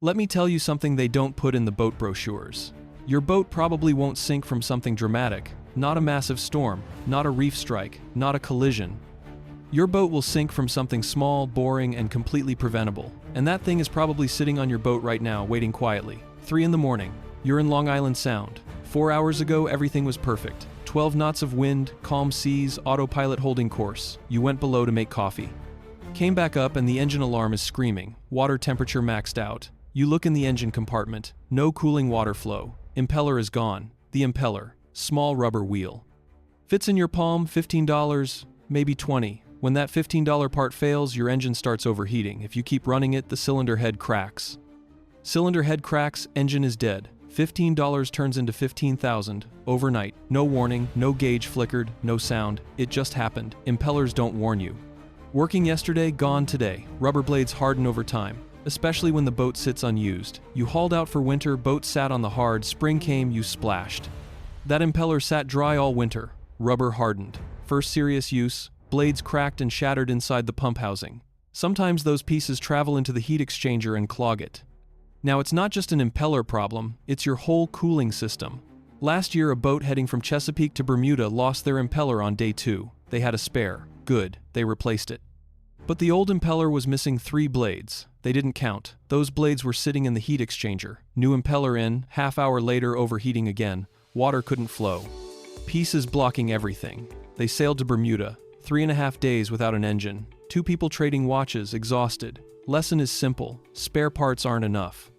Let me tell you something they don't put in the boat brochures. Your boat probably won't sink from something dramatic, not a massive storm, not a reef strike, not a collision. Your boat will sink from something small, boring, and completely preventable. And that thing is probably sitting on your boat right now, waiting quietly. 3 in the morning. You're in Long Island Sound. 4 hours ago, everything was perfect. 12 knots of wind, calm seas, autopilot holding course. You went below to make coffee. Came back up and the engine alarm is screaming. Water temperature maxed out. You look in the engine compartment. No cooling water flow. Impeller is gone. The impeller. Small rubber wheel. Fits in your palm, $15, maybe $20. When that $15 part fails, your engine starts overheating. If you keep running it, the cylinder head cracks. Cylinder head cracks, engine is dead. $15 turns into $15,000, overnight. No warning, no gauge flickered, no sound. It just happened. Impellers don't warn you. Working yesterday, gone today. Rubber blades harden over time, especially when the boat sits unused. You hauled out for winter, boat sat on the hard, spring came, you splashed. That impeller sat dry all winter. Rubber hardened. First serious use. Blades cracked and shattered inside the pump housing. Sometimes those pieces travel into the heat exchanger and clog it. Now it's not just an impeller problem, it's your whole cooling system. Last year a boat heading from Chesapeake to Bermuda lost their impeller on day 2. They had a spare. Good, they replaced it. But the old impeller was missing 3 blades. They didn't count. Those blades were sitting in the heat exchanger. New impeller in, half hour later overheating again. Water couldn't flow. Pieces blocking everything. They sailed to Bermuda. 3.5 days without an engine. 2 people trading watches, exhausted. Lesson is simple. Spare parts aren't enough.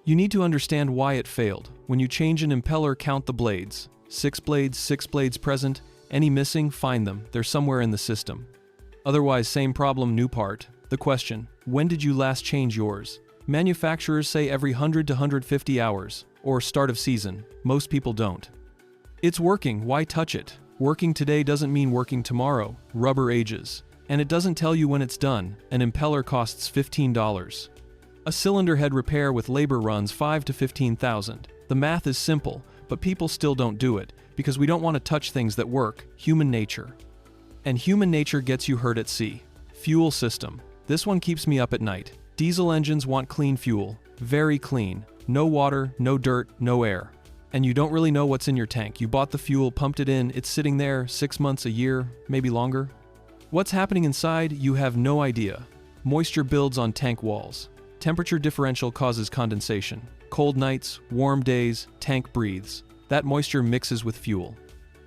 You need to understand why it failed. When you change an impeller, count the blades. 6 blades present. Any missing, find them. They're somewhere in the system. Otherwise, same problem, new part. The question, when did you last change yours? Manufacturers say every 100 to 150 hours, or start of season. Most people don't. It's working, why touch it? Working today doesn't mean working tomorrow. Rubber ages. And it doesn't tell you when it's done. An impeller costs $15. A cylinder head repair with labor runs $5,000 to $15,000. The math is simple, but people still don't do it, because we don't want to touch things that work. Human nature. And human nature gets you hurt at sea. Fuel system. This one keeps me up at night. Diesel engines want clean fuel. Very clean. No water, no dirt, no air. And you don't really know what's in your tank. You bought the fuel, pumped it in, it's sitting there 6 months, a year, maybe longer. What's happening inside, you have no idea. Moisture builds on tank walls. Temperature differential causes condensation. Cold nights, warm days, tank breathes. That moisture mixes with fuel.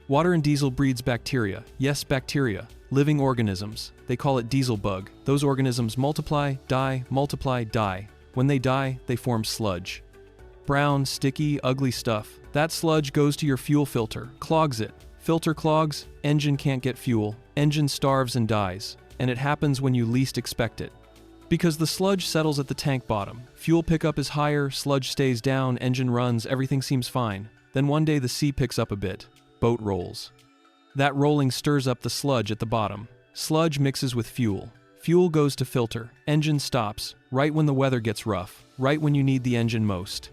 Water in diesel breeds bacteria. Yes, bacteria. Living organisms. They call it diesel bug. Those organisms multiply, die, multiply, die. When they die, they form sludge. Brown, sticky, ugly stuff. That sludge goes to your fuel filter, clogs it. Filter clogs, engine can't get fuel, engine starves and dies. And it happens when you least expect it. Because the sludge settles at the tank bottom. Fuel pickup is higher, sludge stays down, engine runs, everything seems fine. Then one day the sea picks up a bit. Boat rolls. That rolling stirs up the sludge at the bottom. Sludge mixes with fuel. Fuel goes to filter. Engine stops, right when the weather gets rough, right when you need the engine most.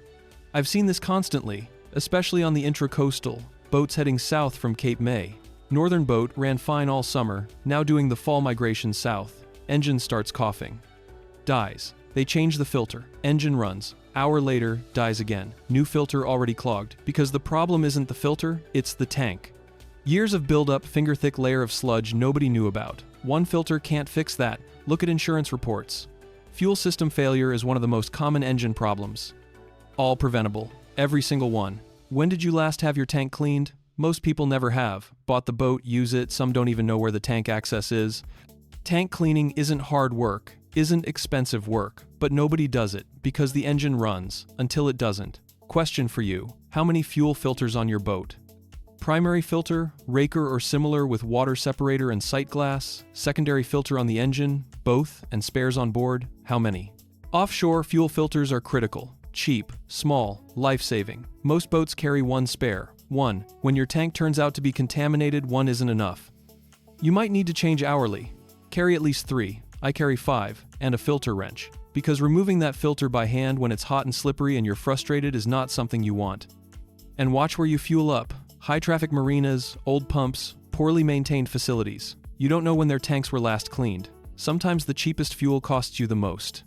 I've seen this constantly, especially on the Intracoastal, boats heading south from Cape May. Northern boat ran fine all summer, now doing the fall migration south. Engine starts coughing. Dies. They change the filter. Engine runs. Hour later, dies again. New filter already clogged. Because the problem isn't the filter, it's the tank. Years of build-up, finger-thick layer of sludge nobody knew about. One filter can't fix that. Look at insurance reports. Fuel system failure is one of the most common engine problems. All preventable. Every single one. When did you last have your tank cleaned? Most people never have. Bought the boat, use it, some don't even know where the tank access is. Tank cleaning isn't hard work, isn't expensive work, but nobody does it, because the engine runs, until it doesn't. Question for you, how many fuel filters on your boat? Primary filter, raker or similar with water separator and sight glass, secondary filter on the engine, both, and spares on board, how many? Offshore fuel filters are critical. Cheap, small, life-saving. Most boats carry one spare. One. When your tank turns out to be contaminated, one isn't enough. You might need to change hourly. Carry at least 3. I carry 5, and a filter wrench. Because removing that filter by hand when it's hot and slippery and you're frustrated is not something you want. And watch where you fuel up. High-traffic marinas, old pumps, poorly maintained facilities. You don't know when their tanks were last cleaned. Sometimes the cheapest fuel costs you the most.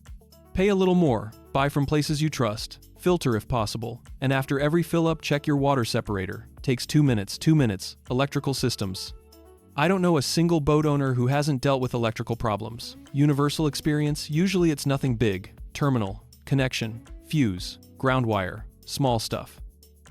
Pay a little more, buy from places you trust, filter if possible, and after every fill-up check your water separator. Takes 2 minutes. 2 minutes. Electrical systems. I don't know a single boat owner who hasn't dealt with electrical problems. Universal experience, usually it's nothing big. Terminal, connection, fuse, ground wire, small stuff.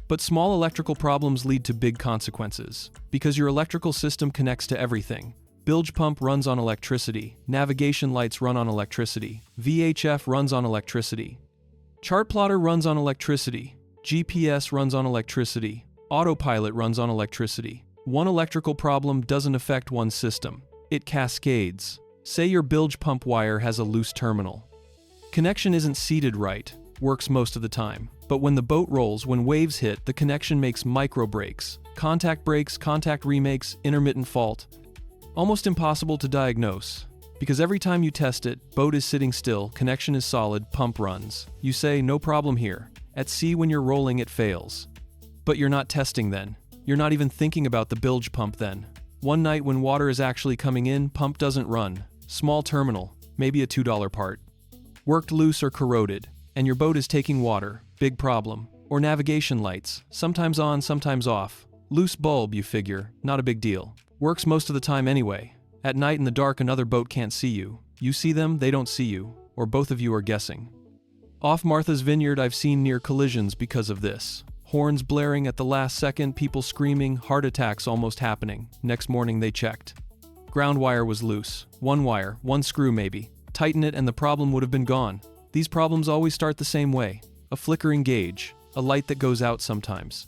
But small electrical problems lead to big consequences, because your electrical system connects to everything. Bilge pump runs on electricity, navigation lights run on electricity, VHF runs on electricity, chart plotter runs on electricity, GPS runs on electricity, autopilot runs on electricity. One electrical problem doesn't affect one system. It cascades. Say your bilge pump wire has a loose terminal. Connection isn't seated right, works most of the time. But when the boat rolls, when waves hit, the connection makes micro breaks, contact remakes, intermittent fault. Almost impossible to diagnose, because every time you test it, boat is sitting still, connection is solid, pump runs. You say, no problem here. At sea when you're rolling it fails. But you're not testing then. You're not even thinking about the bilge pump then. One night when water is actually coming in, pump doesn't run. Small terminal, maybe a $2 part. Worked loose or corroded, and your boat is taking water, big problem. Or navigation lights, sometimes on, sometimes off. Loose bulb, you figure, not a big deal. Works most of the time anyway. At night in the dark another boat can't see you. You see them, they don't see you. Or both of you are guessing. Off Martha's Vineyard I've seen near collisions because of this. Horns blaring at the last second, people screaming, heart attacks almost happening. Next morning they checked. Ground wire was loose. One wire, one screw maybe. Tighten it and the problem would have been gone. These problems always start the same way. A flickering gauge. A light that goes out sometimes.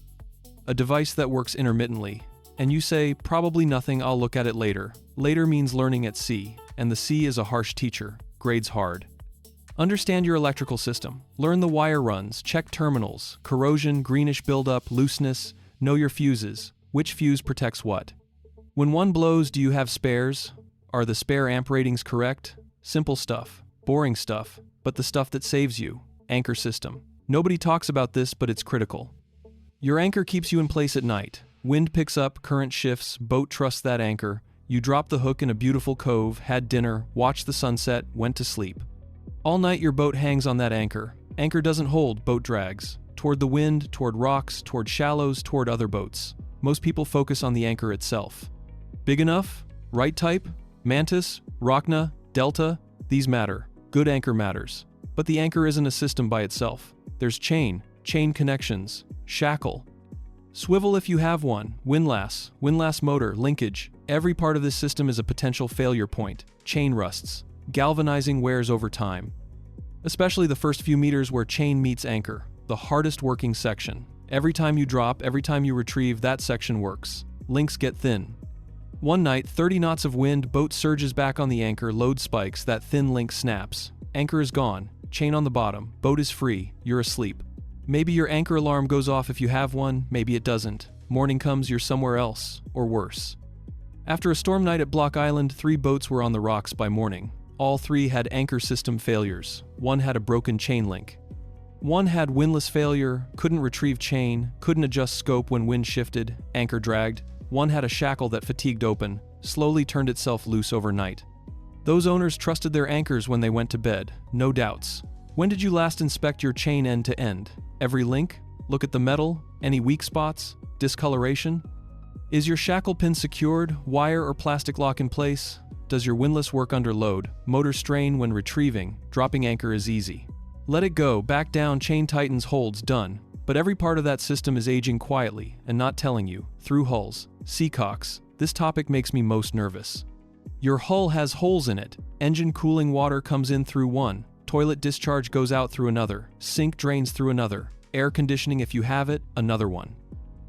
A device that works intermittently. And you say, probably nothing, I'll look at it later. Later means learning at sea, and the sea is a harsh teacher, grades hard. Understand your electrical system. Learn the wire runs, check terminals, corrosion, greenish buildup, looseness, know your fuses, which fuse protects what. When one blows, do you have spares? Are the spare amp ratings correct? Simple stuff, boring stuff, but the stuff that saves you. Anchor system. Nobody talks about this, but it's critical. Your anchor keeps you in place at night. Wind picks up, current shifts, boat trusts that anchor. You drop the hook in a beautiful cove, had dinner, watched the sunset, went to sleep. All night your boat hangs on that anchor. Anchor doesn't hold, boat drags. Toward the wind, toward rocks, toward shallows, toward other boats. Most people focus on the anchor itself. Big enough? Right type? Mantis? Rockna? Delta? These matter. Good anchor matters. But the anchor isn't a system by itself. There's chain connections, shackle. Swivel if you have one, windlass motor, linkage. Every part of this system is a potential failure point. Chain rusts. Galvanizing wears over time. Especially the first few meters where chain meets anchor, the hardest working section. Every time you drop, every time you retrieve, that section works. Links get thin. One night, 30 knots of wind, boat surges back on the anchor, load spikes, that thin link snaps. Anchor is gone, chain on the bottom, boat is free, you're asleep. Maybe your anchor alarm goes off if you have one, maybe it doesn't. Morning comes, you're somewhere else, or worse. After a storm night at Block Island, 3 boats were on the rocks by morning. All 3 had anchor system failures. One had a broken chain link. One had windlass failure, couldn't retrieve chain, couldn't adjust scope when wind shifted, anchor dragged. One had a shackle that fatigued open, slowly turned itself loose overnight. Those owners trusted their anchors when they went to bed, no doubts. When did you last inspect your chain end to end? Every link? Look at the metal? Any weak spots? Discoloration? Is your shackle pin secured? Wire or plastic lock in place? Does your windlass work under load? Motor strain when retrieving? Dropping anchor is easy. Let it go, back down, chain tightens, holds, done. But every part of that system is aging quietly and not telling you. Through hulls, seacocks, this topic makes me most nervous. Your hull has holes in it. Engine cooling water comes in through one. Toilet discharge goes out through another. Sink drains through another. Air conditioning, if you have it, another one.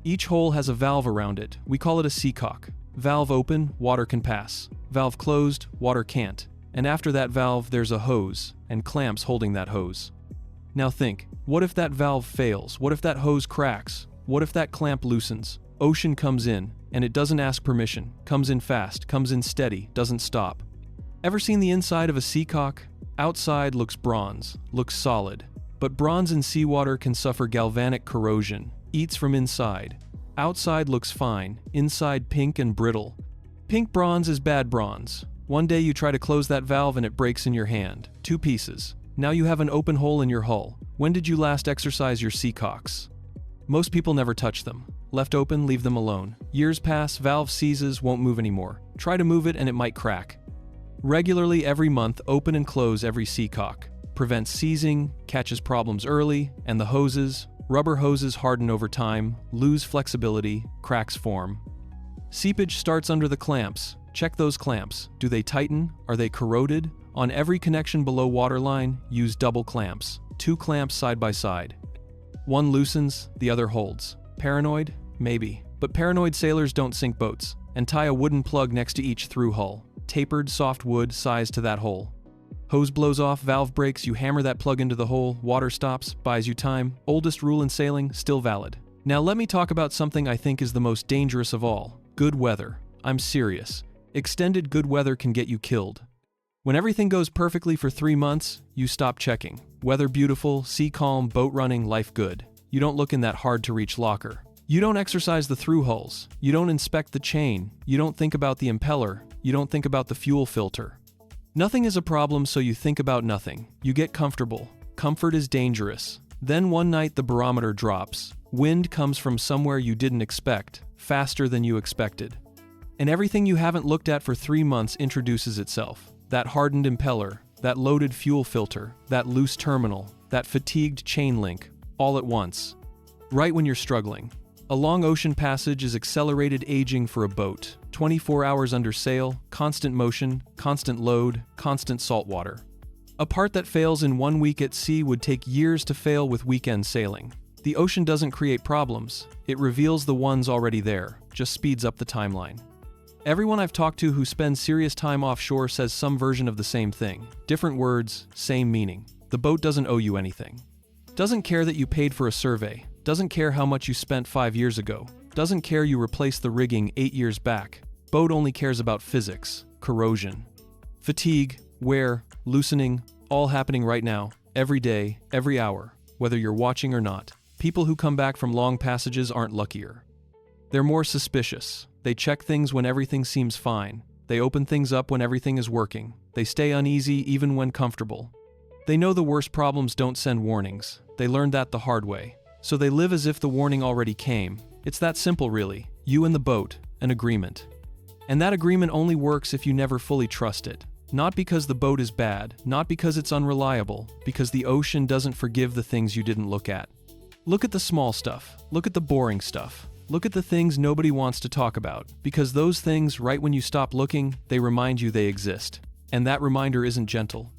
Each hole has a valve around it. We call it a seacock. Valve open, water can pass. Valve closed, water can't. And after that valve, there's a hose, and clamps holding that hose. Now think, what if that valve fails? What if that hose cracks? What if that clamp loosens? Ocean comes in, and it doesn't ask permission. Comes in fast, comes in steady, doesn't stop. Ever seen the inside of a seacock? Outside looks bronze, looks solid. But bronze in seawater can suffer galvanic corrosion. Eats from inside. Outside looks fine, inside pink and brittle. Pink bronze is bad bronze. One day you try to close that valve and it breaks in your hand. 2 pieces. Now you have an open hole in your hull. When did you last exercise your seacocks? Most people never touch them. Left open, leave them alone. Years pass, valve seizes, won't move anymore. Try to move it and it might crack. Regularly every month, open and close every seacock. Prevents seizing, catches problems early, and the hoses, rubber hoses harden over time, lose flexibility, cracks form. Seepage starts under the clamps. Check those clamps. Do they tighten? Are they corroded? On every connection below waterline, use double clamps. 2 clamps side by side. One loosens, the other holds. Paranoid? Maybe. But paranoid sailors don't sink boats, and tie a wooden plug next to each through hull. Tapered, soft wood, size to that hole. Hose blows off, valve breaks, you hammer that plug into the hole, water stops, buys you time. Oldest rule in sailing, still valid. Now let me talk about something I think is the most dangerous of all. Good weather. I'm serious. Extended good weather can get you killed. When everything goes perfectly for 3 months, you stop checking. Weather beautiful, sea calm, boat running, life good. You don't look in that hard-to-reach locker. You don't exercise the through hulls. You don't inspect the chain. You don't think about the impeller. You don't think about the fuel filter. Nothing is a problem, so you think about nothing. You get comfortable. Comfort is dangerous. Then one night the barometer drops. Wind comes from somewhere you didn't expect, faster than you expected. And everything you haven't looked at for 3 months introduces itself. That hardened impeller, that loaded fuel filter, that loose terminal, that fatigued chain link, all at once. Right when you're struggling. A long ocean passage is accelerated aging for a boat. 24 hours under sail, constant motion, constant load, constant salt water. A part that fails in 1 week at sea would take years to fail with weekend sailing. The ocean doesn't create problems, it reveals the ones already there, just speeds up the timeline. Everyone I've talked to who spends serious time offshore says some version of the same thing. Different words, same meaning. The boat doesn't owe you anything. Doesn't care that you paid for a survey. Doesn't care how much you spent 5 years ago. Doesn't care you replaced the rigging 8 years back. Boat only cares about physics, corrosion, fatigue, wear, loosening, all happening right now, every day, every hour, whether you're watching or not. People who come back from long passages aren't luckier. They're more suspicious. They check things when everything seems fine. They open things up when everything is working. They stay uneasy even when comfortable. They know the worst problems don't send warnings. They learned that the hard way. So they live as if the warning already came. It's that simple, really. You and the boat, an agreement. And that agreement only works if you never fully trust it. Not because the boat is bad, not because it's unreliable, because the ocean doesn't forgive the things you didn't look at. Look at the small stuff. Look at the boring stuff. Look at the things nobody wants to talk about, because those things, right when you stop looking, they remind you they exist. And that reminder isn't gentle.